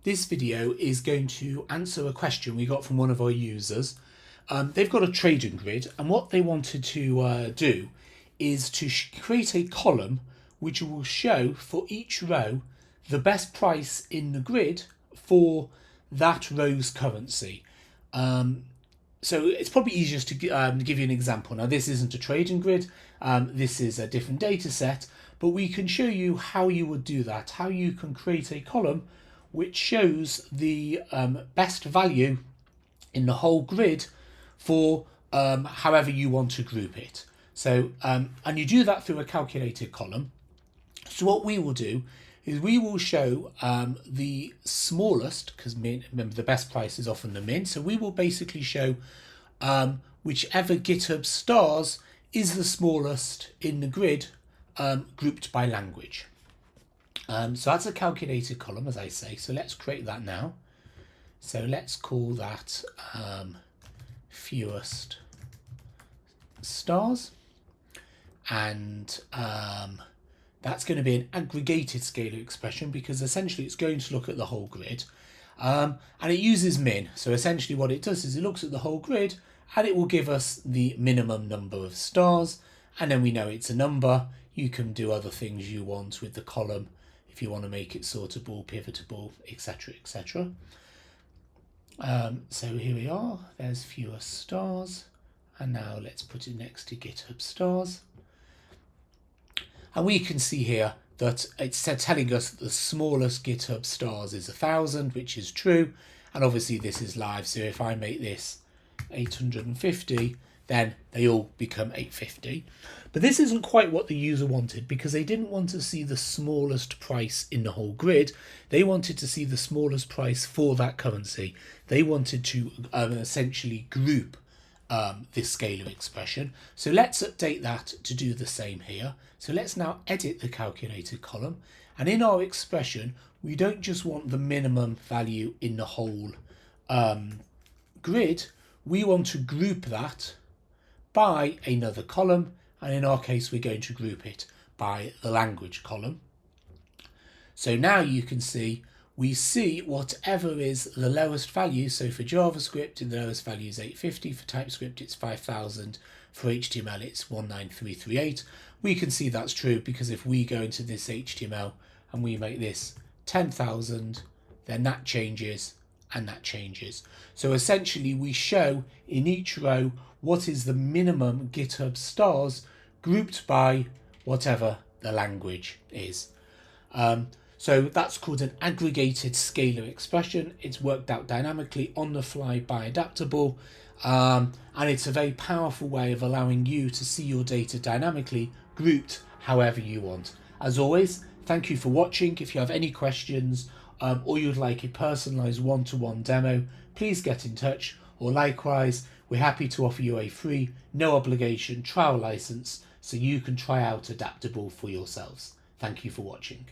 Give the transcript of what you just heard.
This video is going to answer a question we got from one of our users. They've got a trading grid, and what they wanted to do is to create a column which will show for each row the best price in the grid for that row's currency. So it's probably easiest to give you an example. Now, this isn't a trading grid, this is a different data set, but we can show you how you would do that, how you can create a column which shows the best value in the whole grid for however you want to group it. So, and you do that through a calculated column. So what we will do is we will show the smallest, because remember the best price is often the min, so we will basically show whichever Github Stars is the smallest in the grid grouped by language. So that's a calculated column, as I say. So let's create that now. So let's call that fewest stars, and that's going to be an aggregated scalar expression because essentially it's going to look at the whole grid, and it uses min. So essentially what it does is it looks at the whole grid and it will give us the minimum number of stars, and then we know it's a number. You can do other things you want with the column if you want to make it sortable, pivotable, etc, etc. So here we are, there's fewest stars, and now let's put it next to Github Stars. And we can see here that it's telling us that the smallest Github Stars is 1,000, which is true. And obviously this is live, so if I make this 850, then they all become 850. But this isn't quite what the user wanted, because they didn't want to see the smallest price in the whole grid. They wanted to see the smallest price for that currency. They wanted to essentially group this scalar expression. So let's update that to do the same here. So let's now edit the calculated column, and in our expression we don't just want the minimum value in the whole grid, we want to group that by another column, and in our case we're going to group it by the language column. So now you can see we see whatever is the lowest value. So for JavaScript, the lowest value is 850, for TypeScript it's 5,000, for HTML it's 19338. We can see that's true because if we go into this HTML and we make this 10,000, then that changes and that changes. So essentially we show in each row what is the minimum Github Stars grouped by whatever the language is. So that's called an aggregated scalar expression. It's worked out dynamically on the fly by Adaptable, and it's a very powerful way of allowing you to see your data dynamically grouped however you want. As always, thank you for watching. If you have any questions or you'd like a personalized one-to-one demo, please get in touch, or likewise, we're happy to offer you a free, no obligation trial license so you can try out Adaptable for yourselves. Thank you for watching.